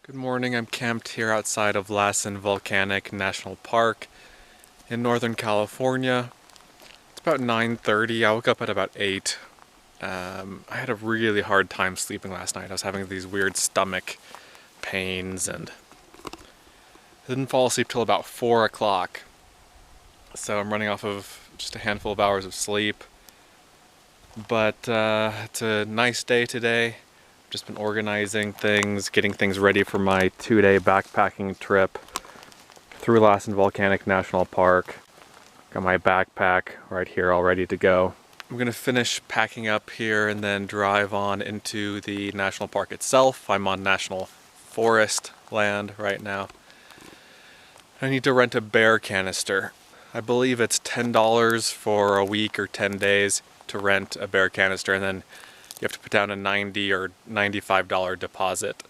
Good morning, I'm camped here outside of Lassen Volcanic National Park in Northern California. It's about 9:30, I woke up at about 8. I had a really hard time sleeping last night. I was having these weird stomach pains and I didn't fall asleep till about 4 o'clock. So I'm running off of just a handful of hours of sleep. But it's a nice day today. Just been organizing things, getting things ready for my 2-day backpacking trip through Lassen Volcanic National Park. Got my backpack right here all ready to go. I'm gonna finish packing up here and then drive on into the national park itself. I'm on national forest land right now. I need to rent a bear canister. I believe it's $10 for a week or 10 days to rent a bear canister, and then you have to put down a $90 or $95 deposit.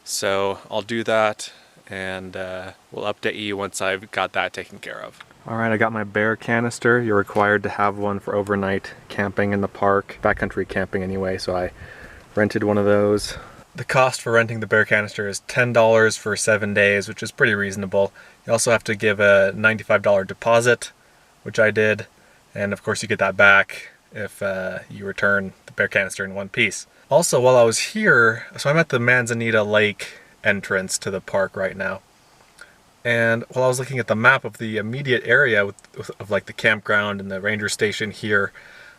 So I'll do that and we'll update you once I've got that taken care of. Alright, I got my bear canister. You're required to have one for overnight camping in the park, backcountry camping anyway, so I rented one of those. The cost for renting the bear canister is $10 for 7 days, which is pretty reasonable. You also have to give a $95 deposit, which I did, and of course you get that back if you return the bear canister in one piece. Also, while I was here, so I'm at the Manzanita Lake entrance to the park right now. And while I was looking at the map of the immediate area of like the campground and the ranger station here,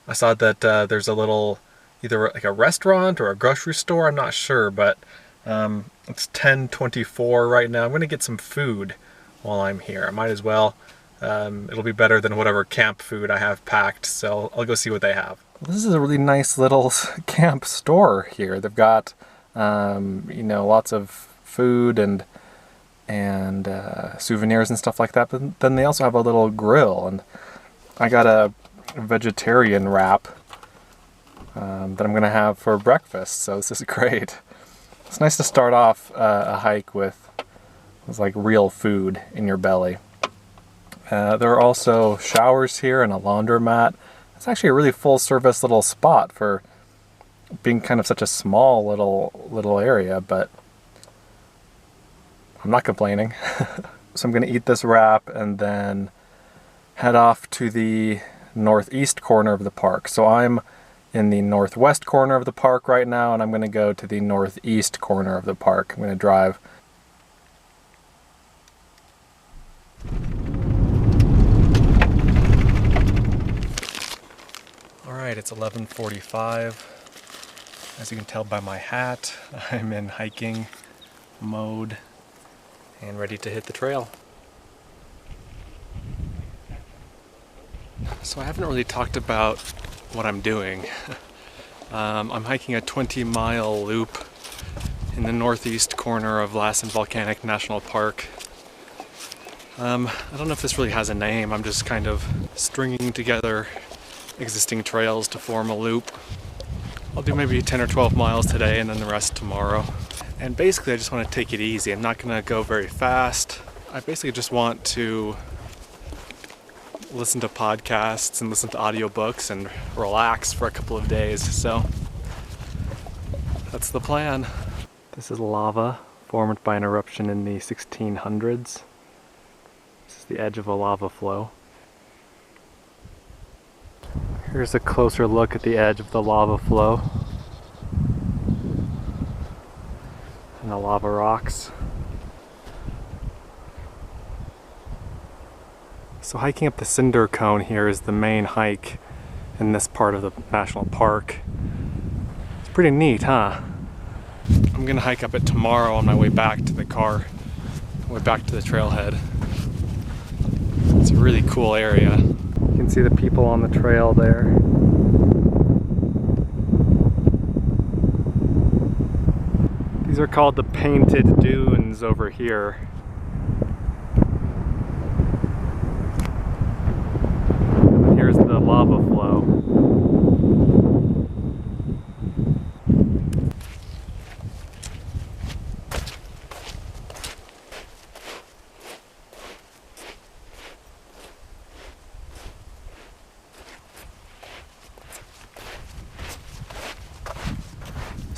I saw that there's a little, either like a restaurant or a grocery store, I'm not sure, but it's 10:24 right now. I'm gonna get some food while I'm here. I might as well. It'll be better than whatever camp food I have packed, so I'll go see what they have. This is a really nice little camp store here. They've got, lots of food and souvenirs and stuff like that, but then they also have a little grill, and I got a vegetarian wrap that I'm gonna have for breakfast, so this is great. It's nice to start off a hike with like real food in your belly. There are also showers here and a laundromat. It's actually a really full-service little spot for being kind of such a small little area, but I'm not complaining. So I'm going to eat this wrap and then head off to the northeast corner of the park. So I'm in the northwest corner of the park right now, and I'm going to go to the northeast corner of the park. I'm going to drive. Alright, it's 11:45. As you can tell by my hat, I'm in hiking mode and ready to hit the trail. So I haven't really talked about what I'm doing. I'm hiking a 20-mile loop in the northeast corner of Lassen Volcanic National Park. I don't know if this really has a name. I'm just kind of stringing together existing trails to form a loop. I'll do maybe 10 or 12 miles today and then the rest tomorrow. And basically I just want to take it easy. I'm not going to go very fast. I basically just want to listen to podcasts and listen to audiobooks and relax for a couple of days. So that's the plan. This is lava formed by an eruption in the 1600s. This is the edge of a lava flow. Here's a closer look at the edge of the lava flow and the lava rocks. So hiking up the Cinder Cone here is the main hike in this part of the national park. It's pretty neat, huh? I'm gonna hike up it tomorrow on my way back to the car, on my way back to the trailhead. It's a really cool area. You can see the people on the trail there. These are called the painted dunes over here. And here's the lava flow.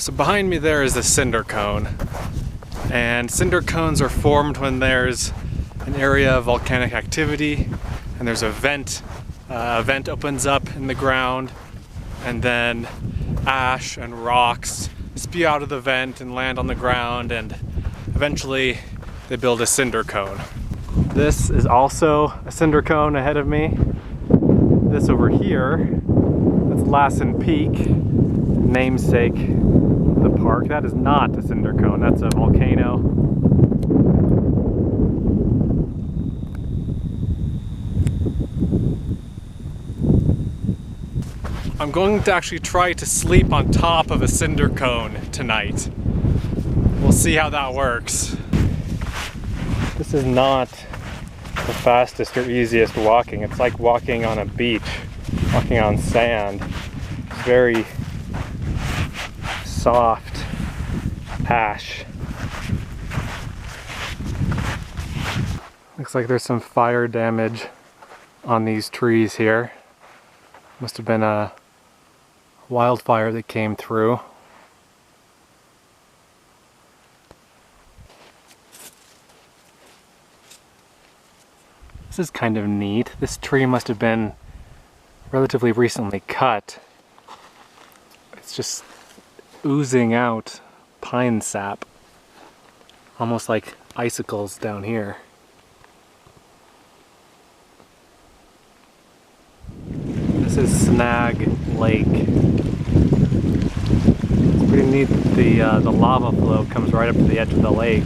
So behind me there is the Cinder Cone, And cinder cones are formed when there's an area of volcanic activity and there's a vent. A vent opens up in the ground, and then ash and rocks spew out of the vent and land on the ground, and eventually they build a cinder cone. This is also a cinder cone ahead of me. This over here, that's Lassen Peak, namesake of the park. That is not a cinder cone, that's a volcano. I'm going to actually try to sleep on top of a cinder cone tonight. We'll see how that works. This is not the fastest or easiest walking. It's like walking on a beach, walking on sand. It's very soft ash. Looks like there's some fire damage on these trees here. Must have been a wildfire that came through. This is kind of neat. This tree must have been relatively recently cut. It's just oozing out pine sap, almost like icicles down here. This is Snag Lake. It's pretty neat that the lava flow comes right up to the edge of the lake.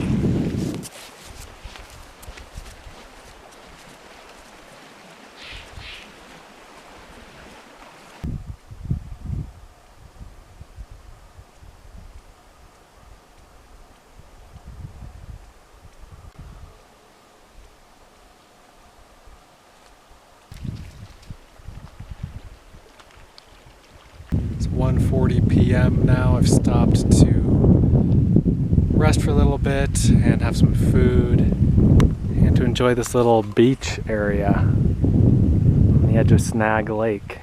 It's 1:40 p.m. now. I've stopped to rest for a little bit and have some food and to enjoy this little beach area on the edge of Snag Lake.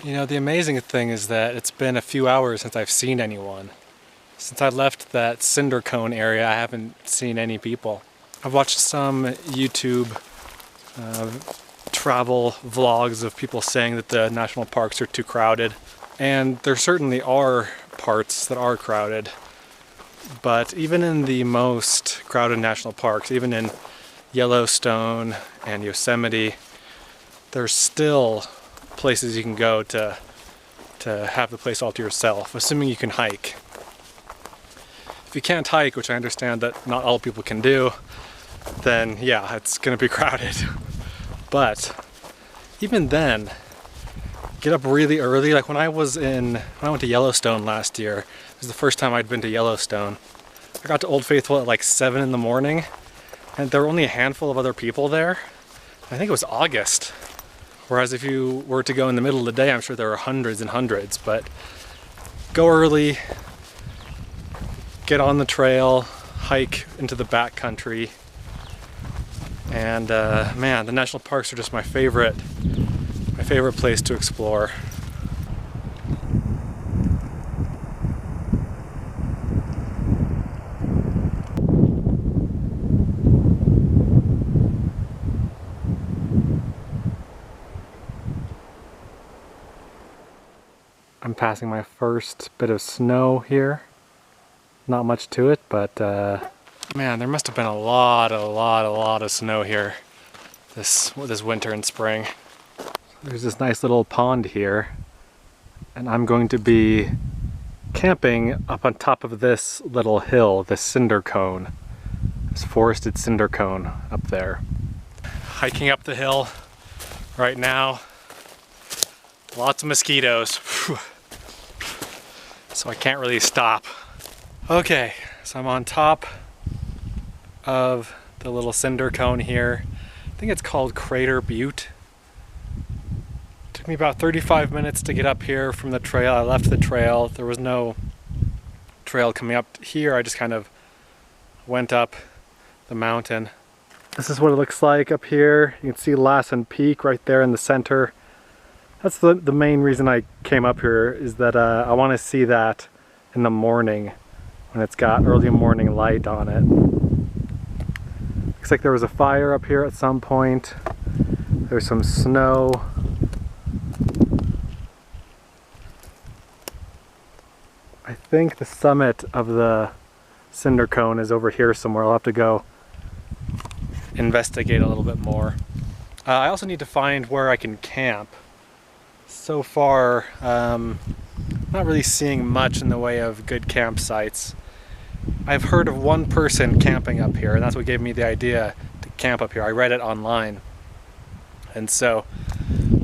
You know, the amazing thing is that it's been a few hours since I've seen anyone. Since I left that Cinder Cone area, I haven't seen any people. I've watched some YouTube travel vlogs of people saying that the national parks are too crowded. And there certainly are parts that are crowded. But even in the most crowded national parks, even in Yellowstone and Yosemite, there's still places you can go to have the place all to yourself, assuming you can hike. If you can't hike, which I understand that not all people can do, then yeah, it's gonna be crowded. But even then, get up really early. Like when I went to Yellowstone last year, it was the first time I'd been to Yellowstone. I got to Old Faithful at like 7 in the morning, and there were only a handful of other people there. I think it was August. Whereas if you were to go in the middle of the day, I'm sure there are hundreds and hundreds, but go early, get on the trail, hike into the backcountry, And man, the national parks are just my favorite place to explore. I'm passing my first bit of snow here. Not much to it, but man, there must have been a lot of snow here this winter and spring. There's this nice little pond here, and I'm going to be camping up on top of this little hill, this Cinder Cone, this forested Cinder Cone up there. Hiking up the hill right now. Lots of mosquitoes. Whew. So I can't really stop. Okay, so I'm on top of the little Cinder Cone here. I think it's called Crater Butte. Took me about 35 minutes to get up here from the trail. I left the trail. There was no trail coming up here. I just kind of went up the mountain. This is what it looks like up here. You can see Lassen Peak right there in the center. That's the main reason I came up here, is that I want to see that in the morning when it's got early morning light on it. Looks like there was a fire up here at some point. There's some snow. I think the summit of the Cinder Cone is over here somewhere. I'll have to go investigate a little bit more. I also need to find where I can camp. So far, not really seeing much in the way of good campsites. I've heard of one person camping up here, and that's what gave me the idea to camp up here. I read it online. And so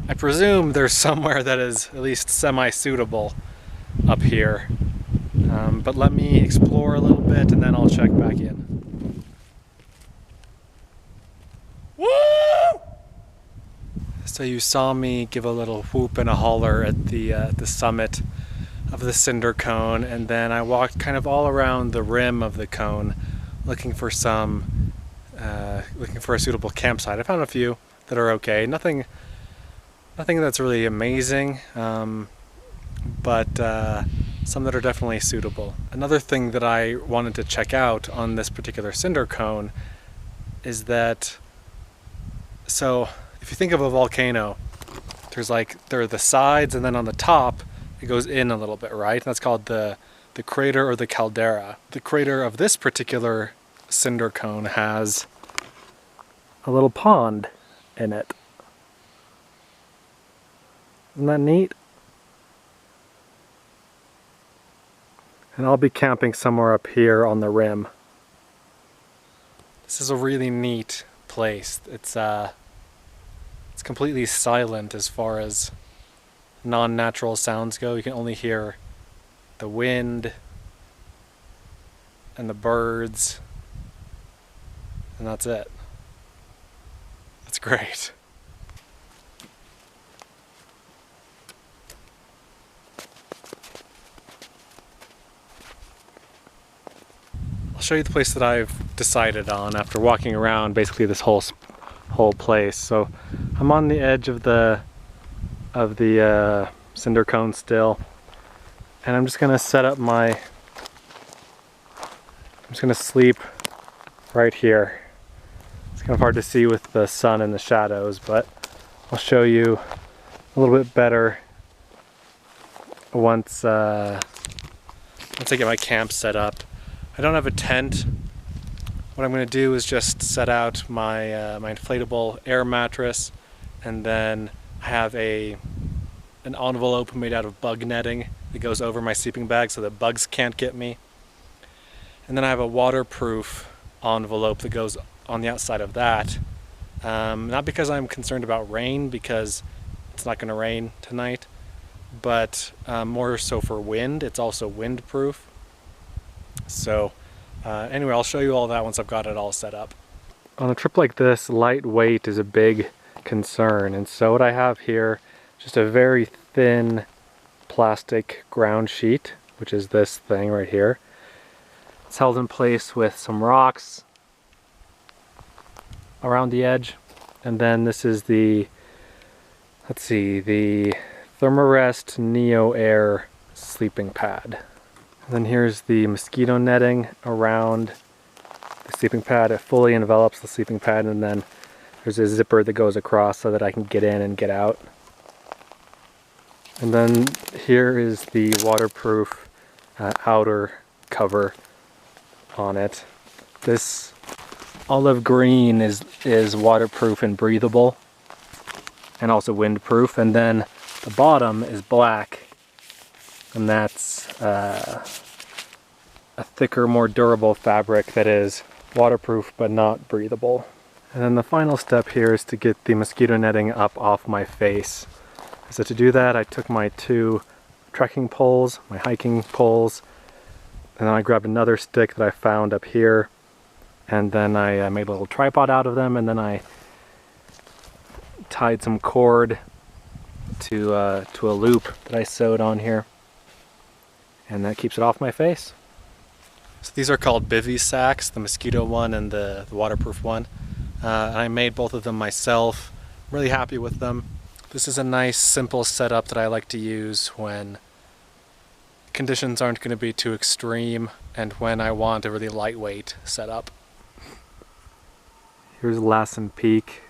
I presume there's somewhere that is at least semi-suitable up here. But let me explore a little bit and then I'll check back in. Woo! So you saw me give a little whoop and a holler at the summit of the Cinder Cone, and then I walked kind of all around the rim of the cone looking for a suitable campsite. I found a few that are okay. Nothing that's really amazing, but some that are definitely suitable. Another thing that I wanted to check out on this particular Cinder Cone is that, so if you think of a volcano, there are the sides, and then on the top it goes in a little bit, right? That's called the crater or the caldera. The crater of this particular Cinder Cone has a little pond in it. Isn't that neat? And I'll be camping somewhere up here on the rim. This is a really neat place. It's completely silent as far as non-natural sounds go. You can only hear the wind and the birds, and that's it. That's great. I'll show you the place that I've decided on after walking around basically this whole place. So I'm on the edge of the Cinder Cone still, and I'm just gonna set up I'm just gonna sleep right here. It's kind of hard to see with the sun and the shadows, but I'll show you a little bit better once I get my camp set up. I don't have a tent. What I'm going to do is just set out my my inflatable air mattress, and then I have an envelope made out of bug netting that goes over my sleeping bag so that bugs can't get me. And then I have a waterproof envelope that goes on the outside of that. Not because I'm concerned about rain, because it's not going to rain tonight, but more so for wind. It's also windproof. So anyway, I'll show you all that once I've got it all set up. On a trip like this, lightweight is a big concern, and so what I have here is just a very thin plastic ground sheet, which is this thing right here. It's held in place with some rocks around the edge. And then this is the, let's see, the Thermarest Neo Air sleeping pad. And then here's the mosquito netting around the sleeping pad. It fully envelops the sleeping pad, and then there's a zipper that goes across so that I can get in and get out. And then here is the waterproof outer cover on it. This olive green is waterproof and breathable, and also windproof. And then the bottom is black, and that's a thicker, more durable fabric that is waterproof but not breathable. And then the final step here is to get the mosquito netting up off my face. So to do that, I took my 2 trekking poles, my hiking poles, and then I grabbed another stick that I found up here, and then I made a little tripod out of them, and then I tied some cord to a loop that I sewed on here, and that keeps it off my face. So these are called Bivy Sacks, the mosquito one and the waterproof one. I made both of them myself. I'm really happy with them. This is a nice simple setup that I like to use when conditions aren't going to be too extreme and when I want a really lightweight setup. Here's Lassen Peak.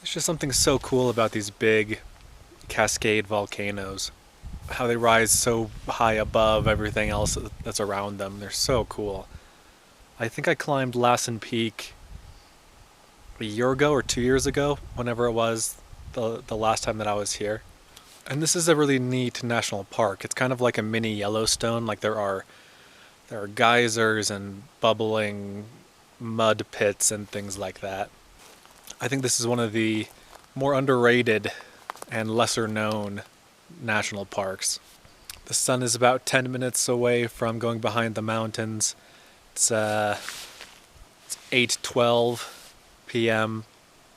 There's just something so cool about these big cascade volcanoes. How they rise so high above everything else that's around them. They're so cool. I think I climbed Lassen Peak a year ago or 2 years ago, whenever it was the last time that I was here. And this is a really neat national park. It's kind of like a mini Yellowstone. Like there are geysers and bubbling mud pits and things like that. I think this is one of the more underrated and lesser known national parks. The sun is about 10 minutes away from going behind the mountains. It's 8:12 p.m.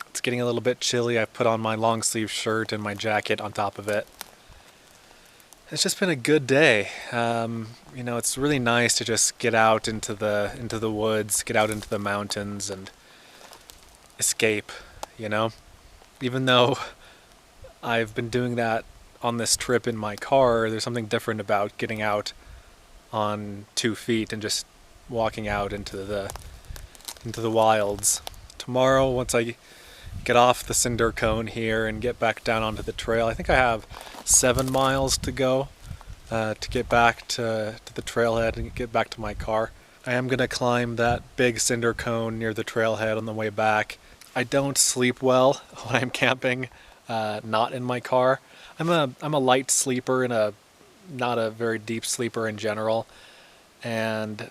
It's getting a little bit chilly. I've put on my long sleeve shirt and my jacket on top of it. It's just been a good day. You know, it's really nice to just get out into the woods, get out into the mountains and escape, you know? Even though I've been doing that on this trip in my car, there's something different about getting out on 2 feet and just walking out into the wilds. Tomorrow, once I get off the Cinder Cone here and get back down onto the trail, I think I have 7 miles to go to get back to the trailhead and get back to my car. I am going to climb that big Cinder Cone near the trailhead on the way back. I don't sleep well when I'm camping, not in my car. I'm a light sleeper and not a very deep sleeper in general, and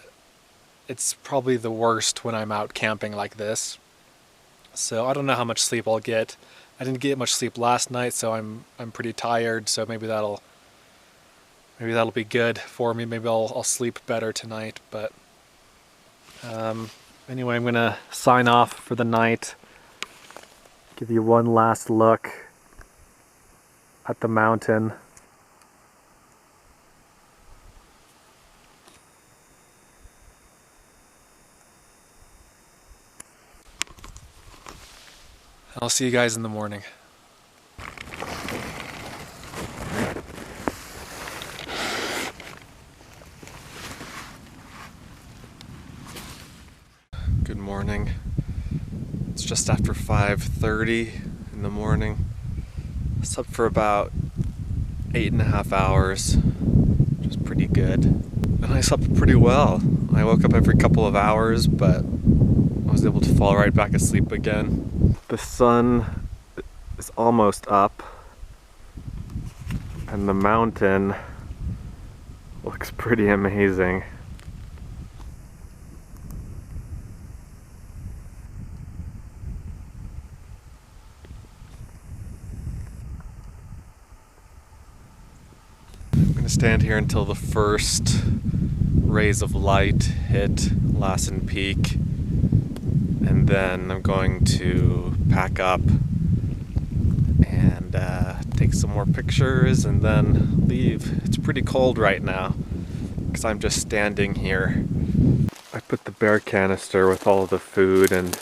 it's probably the worst when I'm out camping like this. So I don't know how much sleep I'll get. I didn't get much sleep last night, so I'm pretty tired. So maybe that'll be good for me. Maybe I'll sleep better tonight. But anyway, I'm gonna sign off for the night. Give you one last look at the mountain. I'll see you guys in the morning. Good morning. It's just after 5:30 in the morning. I slept for about 8.5 hours, which was pretty good. And I slept pretty well. I woke up every couple of hours, but I was able to fall right back asleep again. The sun is almost up, and the mountain looks pretty amazing. I'm going to stand here until the first rays of light hit Lassen Peak, and then I'm going to pack up and take some more pictures and then leave. It's pretty cold right now. because I'm just standing here. I put the bear canister with all of the food and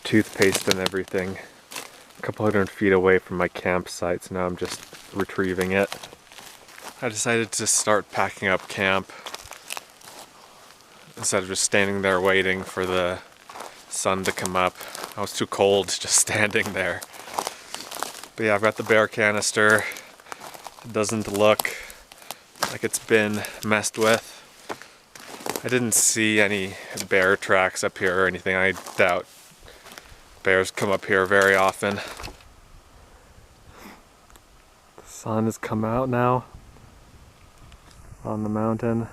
toothpaste and everything a couple hundred feet away from my campsite, so now I'm just retrieving it. I decided to start packing up camp instead of just standing there waiting for the sun to come up. I was too cold just standing there. But yeah, I've got the bear canister. It doesn't look like it's been messed with. I didn't see any bear tracks up here or anything. I doubt bears come up here very often. The sun has come out now on the mountain.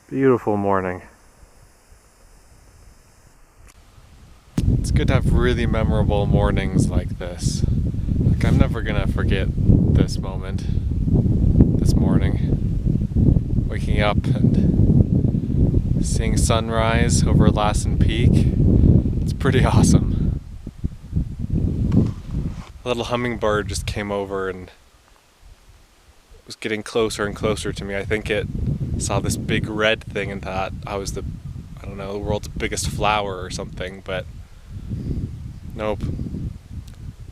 Beautiful morning. It's good to have really memorable mornings like this. Like, I'm never gonna forget this moment, this morning. Waking up and seeing sunrise over Lassen Peak. It's pretty awesome. A little hummingbird just came over and was getting closer and closer to me. I think it saw this big red thing and thought I was the world's biggest flower or something, but nope.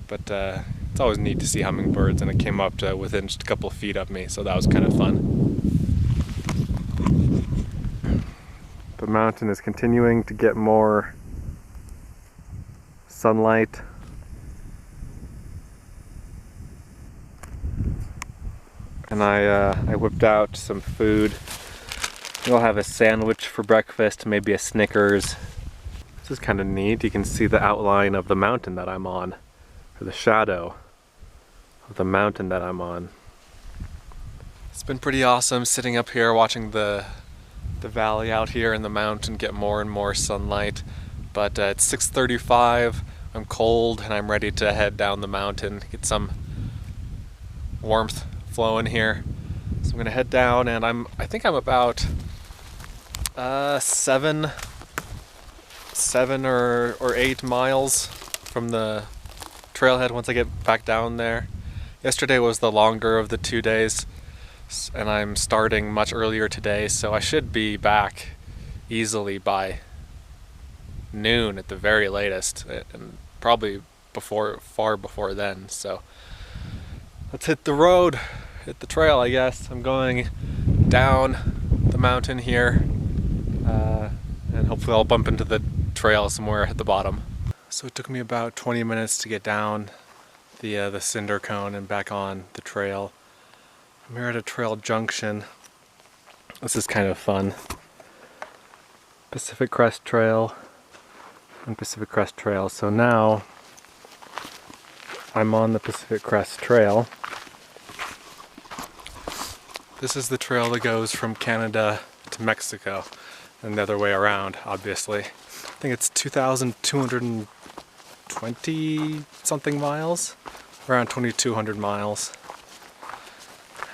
But it's always neat to see hummingbirds, and it came up to within just a couple of feet of me, so that was kind of fun. The mountain is continuing to get more sunlight. And I whipped out some food. We'll have a sandwich for breakfast, maybe a Snickers. This is kind of neat. You can see the outline of the mountain that I'm on, or the shadow of the mountain that I'm on. It's been pretty awesome sitting up here watching the valley out here and the mountain get more and more sunlight. But it's 6:35, I'm cold and I'm ready to head down the mountain, get some warmth flowing here. So I'm gonna head down, and I think I'm about 7 or 8 miles from the trailhead once I get back down there. Yesterday was the longer of the 2 days, and I'm starting much earlier today, so I should be back easily by noon at the very latest, and probably far before then. So let's hit the road, hit the trail, I guess. I'm going down the mountain here, and hopefully I'll bump into the trail somewhere at the bottom. So it took me about 20 minutes to get down the Cinder Cone and back on the trail. I'm here at a trail junction. This is kind of fun. Pacific Crest Trail and Pacific Crest Trail. So now I'm on the Pacific Crest Trail. This is the trail that goes from Canada to Mexico, and the other way around, obviously. I think it's 2,220 something miles, around 2,200 miles.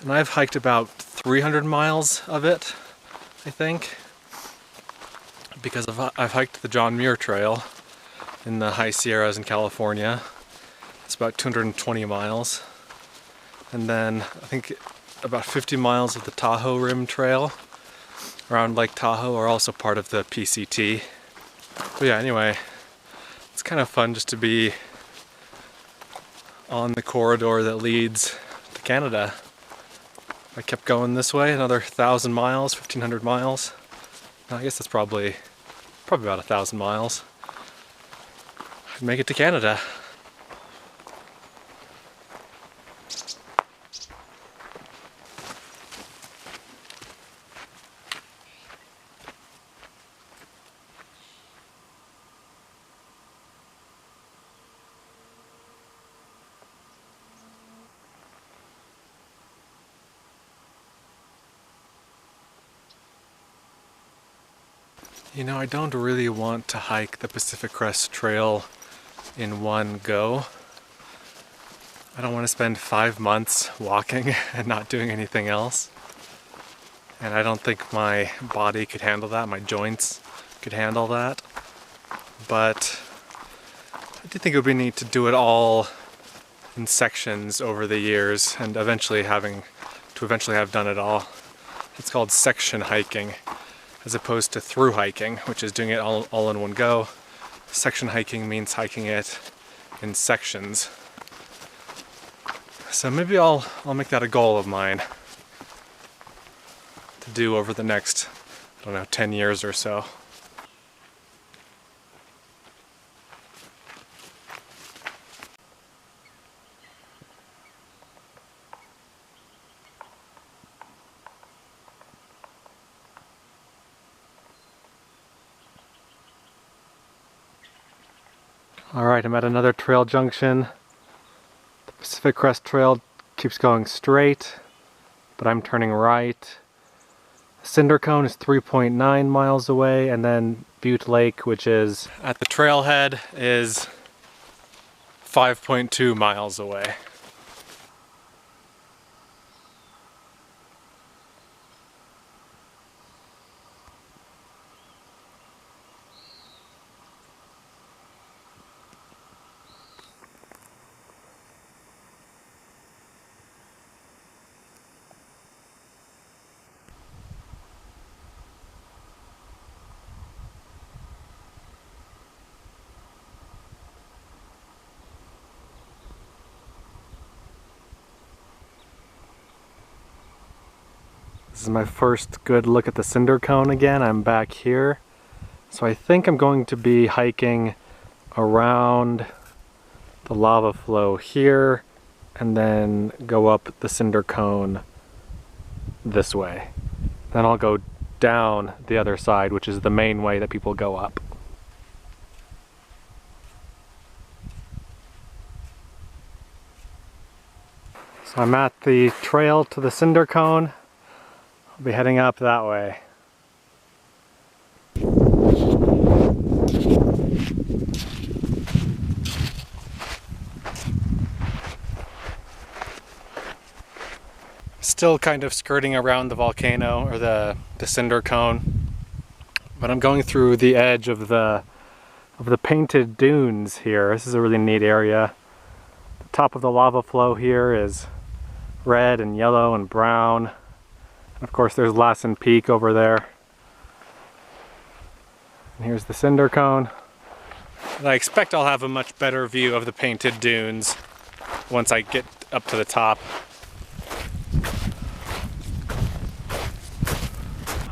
And I've hiked about 300 miles of it, I think, because I've hiked the John Muir Trail in the high Sierras in California. It's about 220 miles. And then I think about 50 miles of the Tahoe Rim Trail around Lake Tahoe are also part of the PCT. But yeah, anyway, it's kind of fun just to be on the corridor that leads to Canada. I kept going this way, another 1,000 miles, 1,500 miles. I guess that's probably about 1,000 miles. I'd make it to Canada. You know, I don't really want to hike the Pacific Crest Trail in one go. I don't want to spend 5 months walking and not doing anything else. And I don't think my body could handle that, my joints could handle that. But I do think it would be neat to do it all in sections over the years, and eventually have done it all. It's called section hiking, as opposed to through hiking, which is doing it all in one go. Section hiking means hiking it in sections. So maybe I'll make that a goal of mine to do over the next, I don't know, 10 years or so. Alright, I'm at another trail junction. The Pacific Crest Trail keeps going straight, but I'm turning right. Cinder Cone is 3.9 miles away, and then Butte Lake, which is at the trailhead, is 5.2 miles away. This is my first good look at the Cinder Cone again. I'm back here. So I think I'm going to be hiking around the lava flow here and then go up the Cinder Cone this way. Then I'll go down the other side, which is the main way that people go up. So I'm at the trail to the Cinder Cone. I'll be heading up that way. Still kind of skirting around the volcano, or the Cinder Cone, but I'm going through the edge of the painted dunes here. This is a really neat area. The top of the lava flow here is red and yellow and brown. Of course, there's Lassen Peak over there. And here's the Cinder Cone. And I expect I'll have a much better view of the painted dunes once I get up to the top.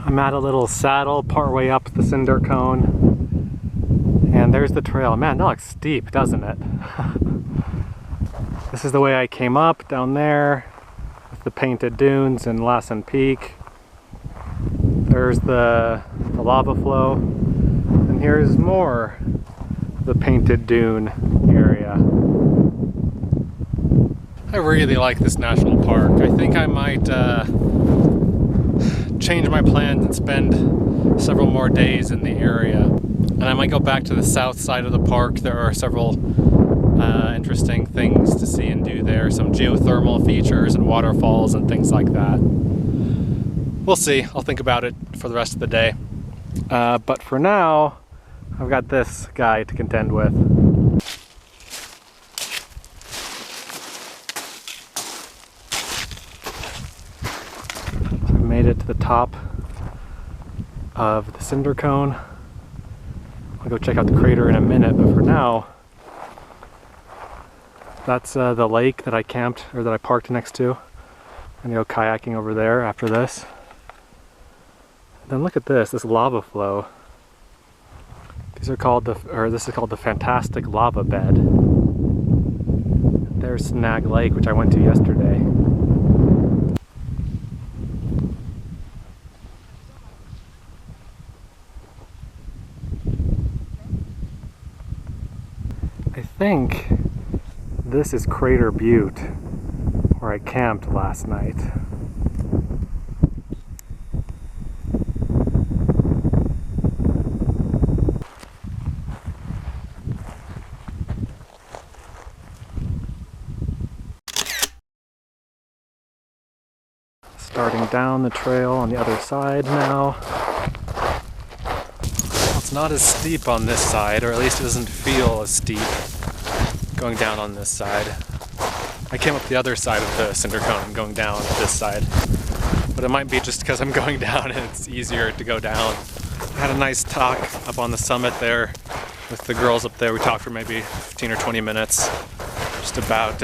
I'm at a little saddle partway up the Cinder Cone. And there's the trail. Man, that looks steep, doesn't it? This is the way I came up, down there. The painted dunes and Lassen Peak. There's the lava flow, and here's more the painted dune area. I really like this national park. I think I might change my plans and spend several more days in the area. And I might go back to the south side of the park. There are several interesting things to see and do there. Some geothermal features and waterfalls and things like that. We'll see. I'll think about it for the rest of the day. But for now, I've got this guy to contend with. So I made it to the top of the Cinder Cone. I'll go check out the crater in a minute, but for now, that's the lake that I camped, or that I parked next to. I'm gonna go kayaking over there after this. And then look at this lava flow. These are called this is called the Fantastic Lava Bed. There's Snag Lake, which I went to yesterday. I think this is Crater Butte, where I camped last night. Starting down the trail on the other side now. It's not as steep on this side, or at least it doesn't feel as steep going down on this side. I came up the other side of the Cinder Cone. I'm going down this side. But it might be just because I'm going down and it's easier to go down. I had a nice talk up on the summit there with the girls up there. We talked for maybe 15 or 20 minutes just about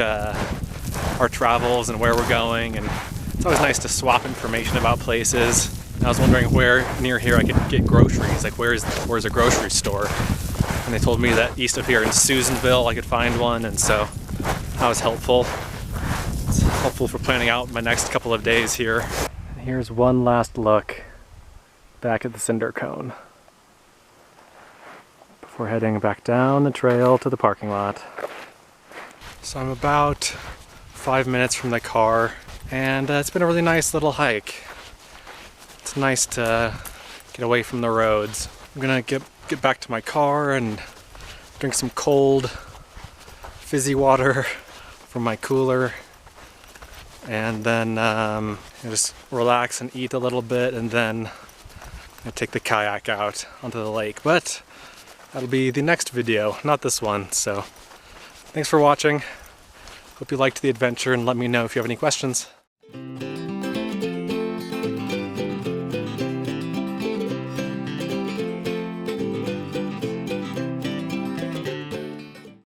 our travels and where we're going, and it's always nice to swap information about places. And I was wondering where near here I could get groceries, like where's a grocery store, and they told me that east of here in Susanville I could find one, and so that was helpful. It's helpful for planning out my next couple of days here. And here's one last look back at the Cinder Cone before heading back down the trail to the parking lot. So I'm about 5 minutes from the car, and it's been a really nice little hike. It's nice to get away from the roads. I'm gonna get back to my car and drink some cold, fizzy water from my cooler, and then just relax and eat a little bit, and then take the kayak out onto the lake. But that'll be the next video, not this one. So thanks for watching. Hope you liked the adventure, and let me know if you have any questions.